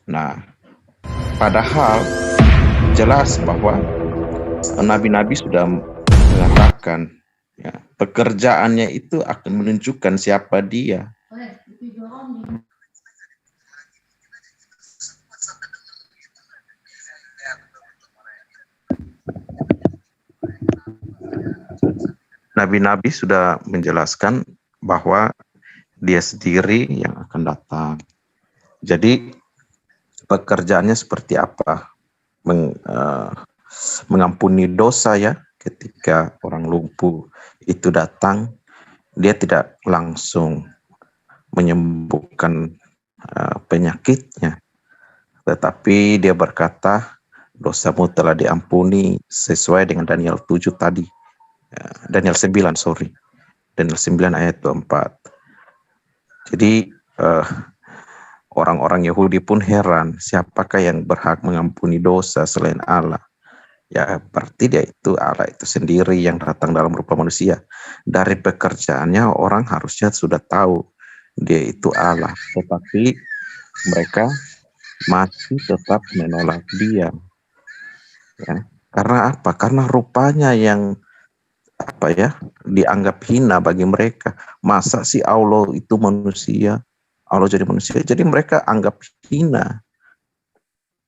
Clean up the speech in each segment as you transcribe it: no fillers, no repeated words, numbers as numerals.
Nah, padahal jelas bahwa nabi-nabi sudah mengatakan ya, pekerjaannya itu akan menunjukkan siapa dia. Nabi-nabi sudah menjelaskan bahwa dia sendiri yang akan datang. Jadi pekerjaannya seperti apa? Mengampuni dosa ya. Ketika orang lumpuh itu datang, dia tidak langsung menyembuhkan penyakitnya, tetapi dia berkata, dosamu telah diampuni sesuai dengan Daniel 7 tadi. Daniel 9, Daniel 9 ayat 24. Jadi orang-orang Yahudi pun heran, siapakah yang berhak mengampuni dosa selain Allah? Ya berarti dia itu Allah itu sendiri yang datang dalam rupa manusia. Dari pekerjaannya orang harusnya sudah tahu dia itu Allah, tetapi mereka masih tetap menolak dia. Ya. Karena apa? Karena rupanya yang dianggap hina bagi mereka. Masa sih Allah itu manusia? Allah jadi manusia. Jadi mereka anggap hina.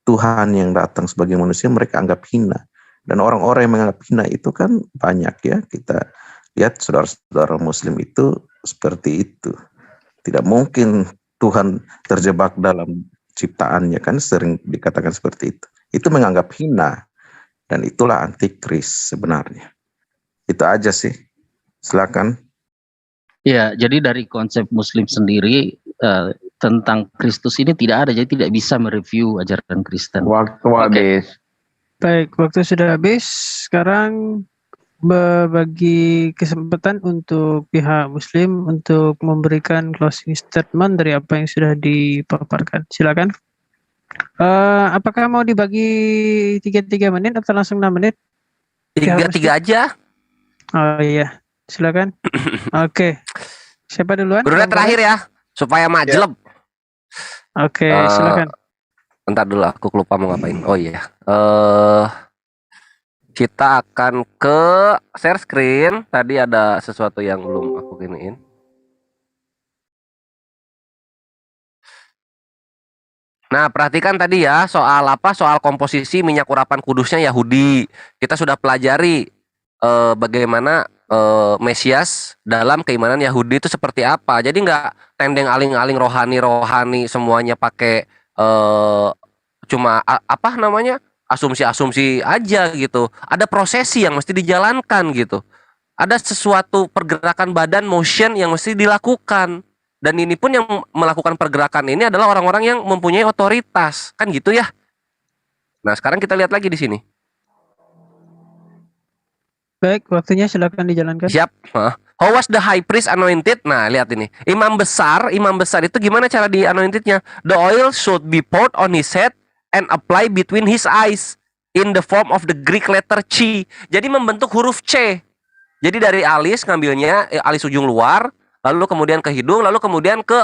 Tuhan yang datang sebagai manusia mereka anggap hina. Dan orang-orang yang menganggap hina itu kan banyak ya. Kita lihat saudara-saudara muslim itu seperti itu. Tidak mungkin Tuhan terjebak dalam ciptaannya, kan sering dikatakan seperti itu. Itu menganggap hina. Dan itulah antikris sebenarnya. Itu aja sih. Silakan. Ya, jadi dari konsep Muslim sendiri tentang Kristus ini tidak ada, jadi tidak bisa mereview ajaran Kristen. Waktu habis. Baik, waktu sudah habis. Sekarang bagi kesempatan untuk pihak Muslim untuk memberikan closing statement dari apa yang sudah dipaparkan. Silakan. Apakah mau dibagi 3 menit atau langsung 6 menit? 3 aja. Oh iya, silakan. Oke. Siapa duluan? Bro terakhir ya, supaya majeleb. Oke, silakan. Bentar dulu, aku lupa mau ngapain. Oh iya. Kita akan ke share screen. Tadi ada sesuatu yang belum aku giniin. Nah, perhatikan tadi ya, soal komposisi minyak urapan kudusnya Yahudi. Kita sudah pelajari bagaimana Mesias dalam keimanan Yahudi itu seperti apa. Jadi nggak tendeng aling-aling rohani semuanya pakai cuma asumsi-asumsi aja gitu. Ada prosesi yang mesti dijalankan gitu. Ada sesuatu pergerakan badan, motion yang mesti dilakukan. Dan ini pun yang melakukan pergerakan ini adalah orang-orang yang mempunyai otoritas, kan gitu ya. Nah, sekarang kita lihat lagi di sini. Baik, waktunya silakan dijalankan. Siap. How was the high priest anointed? Nah, lihat ini. Imam besar itu gimana cara di anointednya? The oil should be poured on his head and apply between his eyes in the form of the Greek letter C. Jadi membentuk huruf C. Jadi dari alis ngambilnya alis ujung luar, lalu kemudian ke hidung, lalu kemudian ke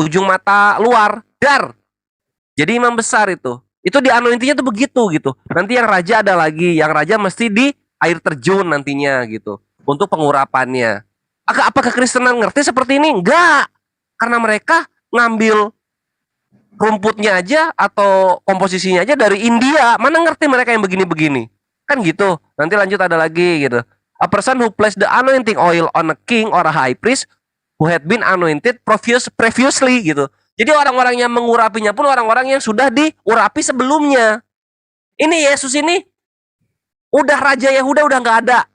ujung mata luar. Dar. Jadi imam besar itu di anointingnya tuh begitu gitu. Nanti yang raja ada lagi, yang raja mesti di air terjun nantinya gitu untuk pengurapannya. Apakah Kristenan ngerti seperti ini? Enggak. Karena mereka ngambil rumputnya aja atau komposisinya aja dari India. Mana ngerti mereka yang begini-begini. Kan gitu. Nanti lanjut ada lagi gitu. A person who placed the anointing oil on a king or a high priest who had been anointed previously gitu. Jadi orang-orang yang mengurapinya pun orang-orang yang sudah diurapi sebelumnya. Ini Yesus ini udah Raja Yehuda udah nggak ada.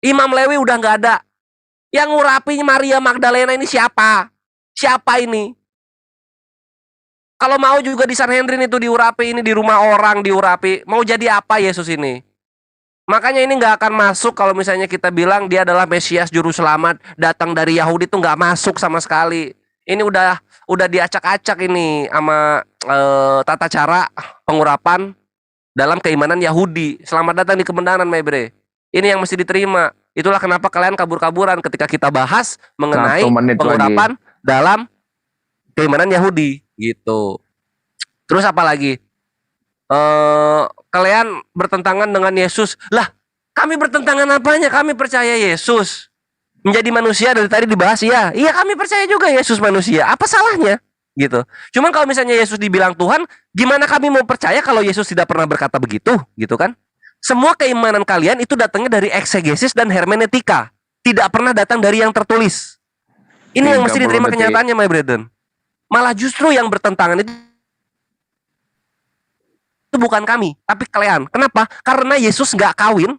Imam Lewi udah nggak ada. Yang ngurapi Maria Magdalena ini siapa? Siapa ini? Kalau mau juga di Sanhedrin itu diurapi, ini di rumah orang diurapi. Mau jadi apa Yesus ini? Makanya ini nggak akan masuk kalau misalnya kita bilang dia adalah Mesias Juru Selamat datang dari Yahudi, itu nggak masuk sama sekali. Ini udah diacak-acak ini sama tata cara pengurapan dalam keimanan Yahudi. Selamat datang di kebenaran, Mebre. Ini yang mesti diterima. Itulah kenapa kalian kabur-kaburan ketika kita bahas mengenai pengurapan dalam keimanan Yahudi gitu. Terus apa lagi? Kalian bertentangan dengan Yesus. Lah, kami bertentangan apanya? Kami percaya Yesus menjadi manusia, dari tadi dibahas ya. Iya, kami percaya juga Yesus manusia. Apa salahnya? Gitu. Cuman kalau misalnya Yesus dibilang Tuhan, gimana kami mau percaya kalau Yesus tidak pernah berkata begitu? Gitu kan? Semua keimanan kalian itu datangnya dari eksegesis dan hermeneutika. Tidak pernah datang dari yang tertulis. Ini yang mesti diterima kenyataannya, my brethren. Malah justru yang bertentangan itu bukan kami, tapi kalian. Kenapa? Karena Yesus nggak kawin,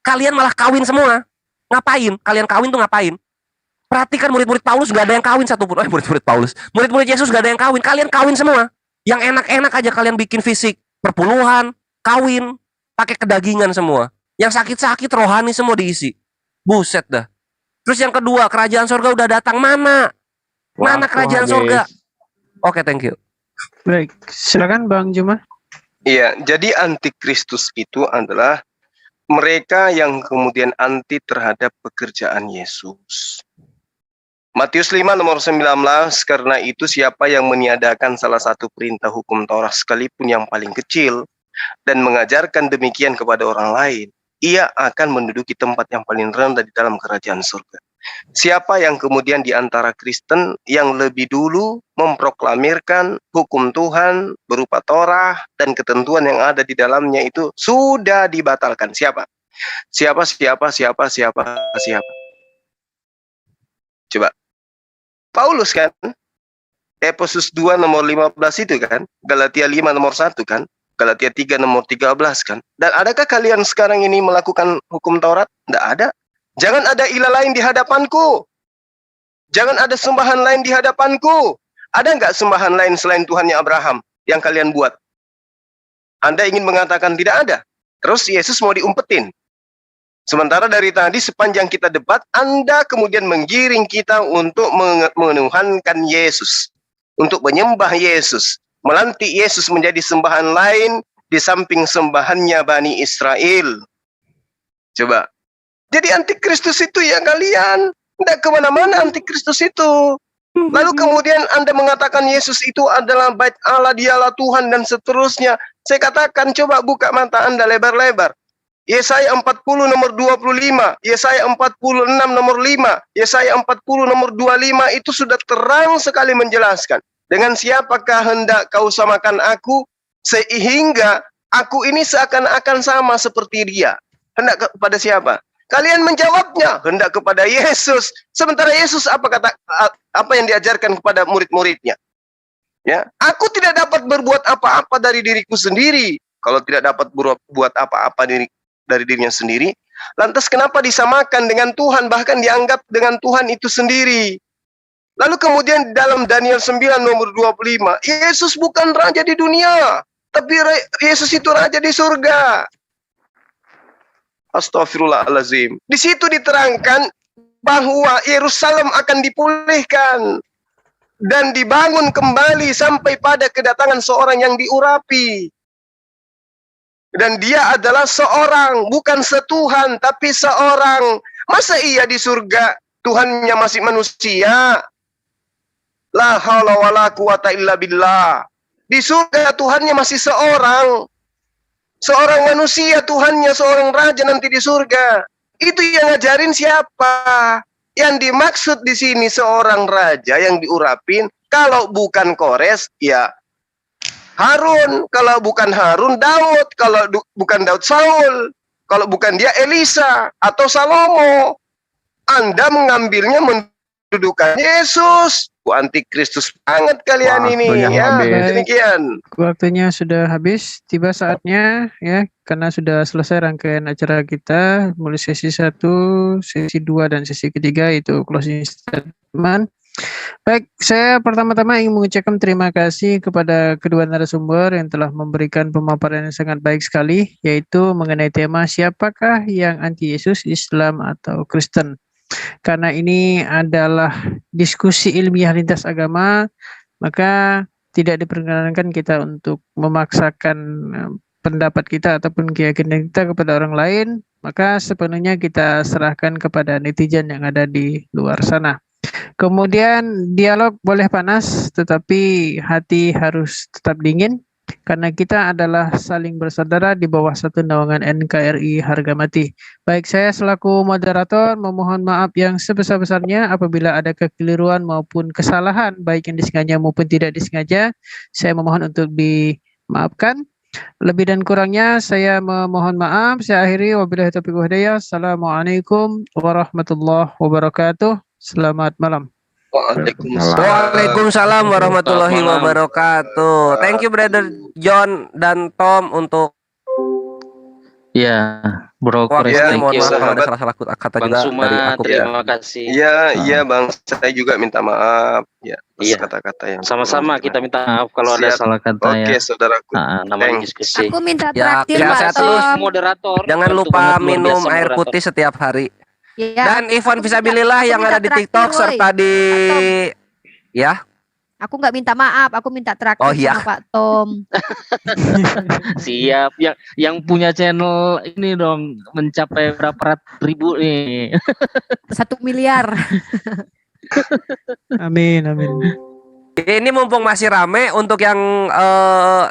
kalian malah kawin semua. Ngapain? Kalian kawin tuh ngapain? Perhatikan murid-murid Paulus nggak ada yang kawin satupun. Murid-murid Paulus, murid-murid Yesus nggak ada yang kawin. Kalian kawin semua. Yang enak-enak aja kalian bikin fisik, perpuluhan, kawin, pakai kedagingan semua. Yang sakit-sakit rohani semua diisi. Buset dah. Terus yang kedua, kerajaan surga udah datang. Mana? Mana kerajaan surga? Oke, thank you. Baik, silakan Bang Juma. Iya, jadi antikristus itu adalah mereka yang kemudian anti terhadap pekerjaan Yesus. Matius 5 nomor 19, karena itu siapa yang meniadakan salah satu perintah hukum Taurat sekalipun yang paling kecil dan mengajarkan demikian kepada orang lain, ia akan menduduki tempat yang paling rendah di dalam kerajaan surga. Siapa yang kemudian di antara Kristen yang lebih dulu memproklamirkan hukum Tuhan berupa Torah dan ketentuan yang ada di dalamnya itu sudah dibatalkan. Siapa? Siapa? Coba. Paulus kan? Efesus 2 nomor 15 itu kan? Galatia 5 nomor 1 kan? Galatia 3 nomor 13 kan? Dan adakah kalian sekarang ini melakukan hukum Taurat? Tidak ada. Jangan ada ilah lain di hadapanku. Jangan ada sembahan lain di hadapanku. Ada nggak sembahan lain selain Tuhannya Abraham yang kalian buat? Anda ingin mengatakan tidak ada. Terus Yesus mau diumpetin. Sementara dari tadi sepanjang kita debat, Anda kemudian menggiring kita untuk menuhankan Yesus. Untuk menyembah Yesus. Melantik Yesus menjadi sembahan lain di samping sembahannya Bani Israel. Coba. Jadi antikristus itu ya kalian. Tidak kemana-mana antikristus itu. Lalu kemudian Anda mengatakan Yesus itu adalah bait Allah, dialah Tuhan dan seterusnya. Saya katakan coba buka mata Anda lebar-lebar. Yesaya 40 nomor 25, Yesaya 46 nomor 5, Yesaya 40 nomor 25 itu sudah terang sekali menjelaskan. Dengan siapakah hendak kau samakan aku sehingga aku ini seakan-akan sama seperti dia. Hendak kepada siapa? Kalian menjawabnya hendak kepada Yesus. Sementara Yesus apa yang diajarkan kepada murid-muridnya? Ya, aku tidak dapat berbuat apa-apa dari diriku sendiri. Kalau tidak dapat berbuat apa-apa dari dirinya sendiri, lantas kenapa disamakan dengan Tuhan, bahkan dianggap dengan Tuhan itu sendiri? Lalu kemudian dalam Daniel 9 nomor 25, Yesus bukan raja di dunia, tapi Yesus itu raja di surga. Astaghfirullahaladzim. Di situ diterangkan bahwa Yerusalem akan dipulihkan dan dibangun kembali sampai pada kedatangan seorang yang diurapi. Dan dia adalah seorang, bukan setuhan, tapi seorang. Masa iya di surga Tuhannya masih manusia? La haula wala quwata illa billah. Di surga Tuhannya masih seorang. Seorang manusia Tuhannya, seorang raja nanti di surga. Itu yang ngajarin siapa? Yang dimaksud di sini seorang raja yang diurapin. Kalau bukan Kores, ya Harun. Kalau bukan Harun, Daud. Kalau bukan Daud, Saul. Kalau bukan dia, Elisa atau Salomo. Anda mengambilnya mendudukan Yesus. Antikristus banget kalian ini ya. Demikian. Waktunya sudah habis, tiba saatnya ya, karena sudah selesai rangkaian acara kita, mulai sesi 1, sesi 2 dan sesi ketiga itu closing statement. Baik, saya pertama-tama ingin mengucapkan terima kasih kepada kedua narasumber yang telah memberikan pemaparan yang sangat baik sekali, yaitu mengenai tema siapakah yang anti Yesus, Islam atau Kristen. Karena ini adalah diskusi ilmiah lintas agama, maka tidak diperkenankan kita untuk memaksakan pendapat kita ataupun keyakinan kita kepada orang lain, maka sepenuhnya kita serahkan kepada netizen yang ada di luar sana. Kemudian dialog boleh panas, tetapi hati harus tetap dingin. karena kita adalah saling bersaudara di bawah satu naungan NKRI harga mati. Baik, saya selaku moderator memohon maaf yang sebesar-besarnya apabila ada kekeliruan maupun kesalahan baik yang disengaja maupun tidak disengaja. Saya memohon untuk dimaafkan. Lebih dan kurangnya saya memohon maaf. Saya akhiri, wabillahi taufiq wal hidayah. Assalamualaikum warahmatullahi wabarakatuh. Selamat malam. Waalaikumsalam warahmatullahi wabarakatuh. Thank you Brother John dan Tom untuk Ya, Bro Kores, waktunya. thank Mohon you, maaf kalau ada sahabat. salah-salah kata Bang juga Suma, dari aku. terima kasih. Iya Bang, saya juga minta maaf ya atas Iya. kata-kata yang Sama-sama kita minta maaf kalau ada Siap. salah kata Oke, ya. saudaraku. Namanya Thanks. diskusi. Aku minta Ya, traktir sehat-sehat Pak terus, Tom. moderator. Jangan Bantu lupa banget, luar minum biasa air moderator. putih setiap hari. Ya, Dan Ivan aku Fisabilillah yang minta ada di traktir, TikTok woi. serta di Pak ya. aku nggak minta maaf, aku minta traktir Oh, iya. sama Pak Tom. Siap. Yang punya channel ini dong mencapai berapa ratus ribu nih. 1 miliar. Amin, amin. Ini mumpung masih rame untuk yang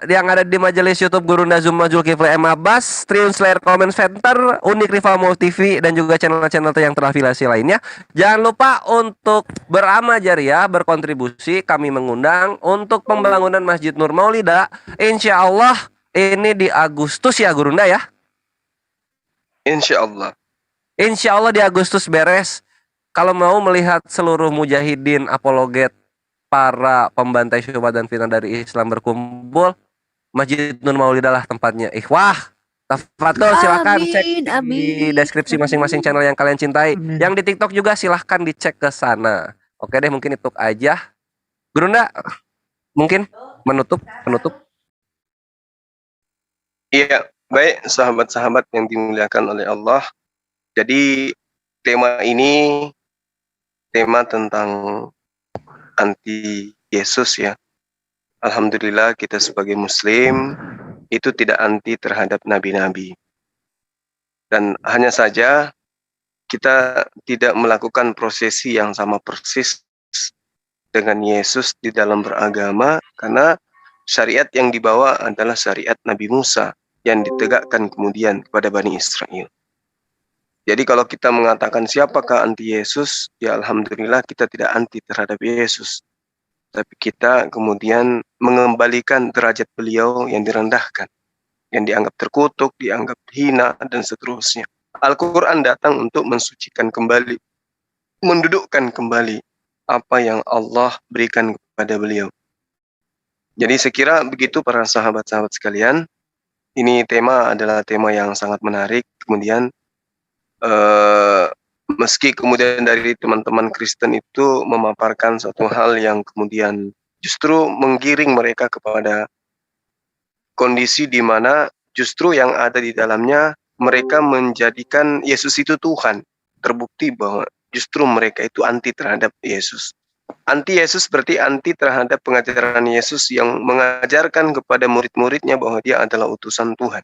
ada di majelis YouTube Gurunda Zuma Zulkifli M. Abbas, Triun Slayer Comment Center, Unik Rival Mau TV dan juga channel-channel yang terafiliasi lainnya. Jangan lupa untuk beramal jariah, berkontribusi. Kami mengundang untuk pembangunan Masjid Nur Maulida. Insya Allah ini di Agustus ya Gurunda ya. Insya Allah. Insya Allah di Agustus beres. Kalau mau melihat seluruh mujahidin apologet para pembantai syubhat dan fitnah dari Islam berkumpul, Masjid Nur Maulida lah tempatnya. Wah, tafadhol silakan cek di deskripsi masing-masing channel yang kalian cintai. Amin. Yang di TikTok juga silahkan dicek ke sana. Oke deh, mungkin itu aja. Gurunda, mungkin penutup. Iya, baik sahabat-sahabat yang dimuliakan oleh Allah. Jadi tema ini tema tentang anti Yesus ya. Alhamdulillah kita sebagai muslim itu tidak anti terhadap nabi-nabi. Dan hanya saja kita tidak melakukan prosesi yang sama persis dengan Yesus di dalam beragama karena syariat yang dibawa adalah syariat Nabi Musa yang ditegakkan kemudian kepada Bani Israel. Jadi kalau kita mengatakan siapakah anti Yesus, ya alhamdulillah kita tidak anti terhadap Yesus. Tapi kita kemudian mengembalikan derajat beliau yang direndahkan, yang dianggap terkutuk, dianggap hina, dan seterusnya. Al-Quran datang untuk mensucikan kembali, mendudukkan kembali apa yang Allah berikan kepada beliau. Jadi saya kira begitu para sahabat-sahabat sekalian. Ini tema adalah tema yang sangat menarik. Kemudian meski kemudian dari teman-teman Kristen itu memaparkan suatu hal yang kemudian justru menggiring mereka kepada kondisi di mana justru yang ada di dalamnya mereka menjadikan Yesus itu Tuhan. Terbukti bahwa justru mereka itu anti terhadap Yesus. Anti Yesus berarti anti terhadap pengajaran Yesus yang mengajarkan kepada murid-muridnya bahwa dia adalah utusan Tuhan.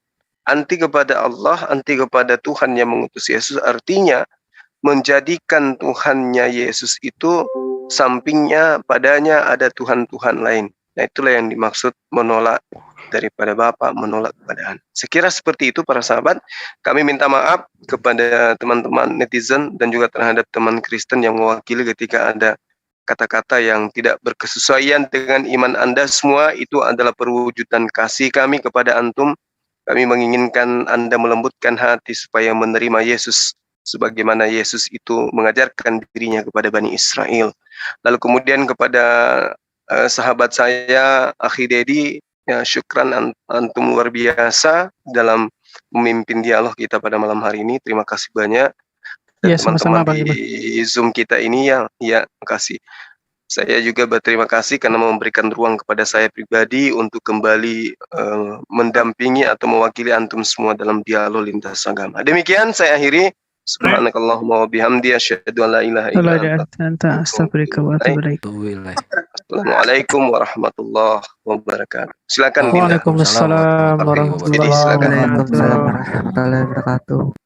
Anti kepada Allah, anti kepada Tuhan yang mengutus Yesus, artinya menjadikan Tuhannya Yesus itu sampingnya padanya ada Tuhan-Tuhan lain. Nah itulah yang dimaksud menolak daripada Bapa, menolak kepada Anak. Sekira seperti itu para sahabat. Kami minta maaf kepada teman-teman netizen dan juga terhadap teman Kristen yang mewakili ketika ada kata-kata yang tidak berkesesuaian dengan iman Anda semua. Itu adalah perwujudan kasih kami kepada antum. Kami menginginkan Anda melembutkan hati supaya menerima Yesus sebagaimana Yesus itu mengajarkan dirinya kepada Bani Israel. Lalu kemudian kepada sahabat saya, Akhi Dedi, ya, syukran antum luar biasa dalam memimpin dialog kita pada malam hari ini. Terima kasih banyak. Dan Ya, sama-sama, Bang teman-teman di Zoom kita ini ya terima kasih. Saya juga berterima kasih karena memberikan ruang kepada saya pribadi untuk kembali mendampingi atau mewakili antum semua dalam dialog lintas agama. Demikian saya akhiri. Subhanakallahumma wa bihamdi asyhadu an la ilaha illa anta Astaghfirullah wa atubu ilaik. Assalamualaikum warahmatullahi wabarakatuh. Silakan Dinda. Waalaikumsalam warahmatullahi wabarakatuh.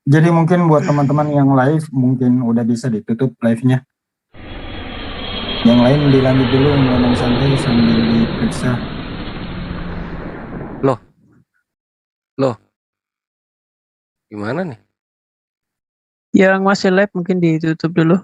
Jadi mungkin buat teman-teman yang live mungkin udah bisa ditutup live-nya. Yang lain dilanjut dulu ngomong santai sambil diperiksa Gimana nih? Yang masih live mungkin ditutup dulu.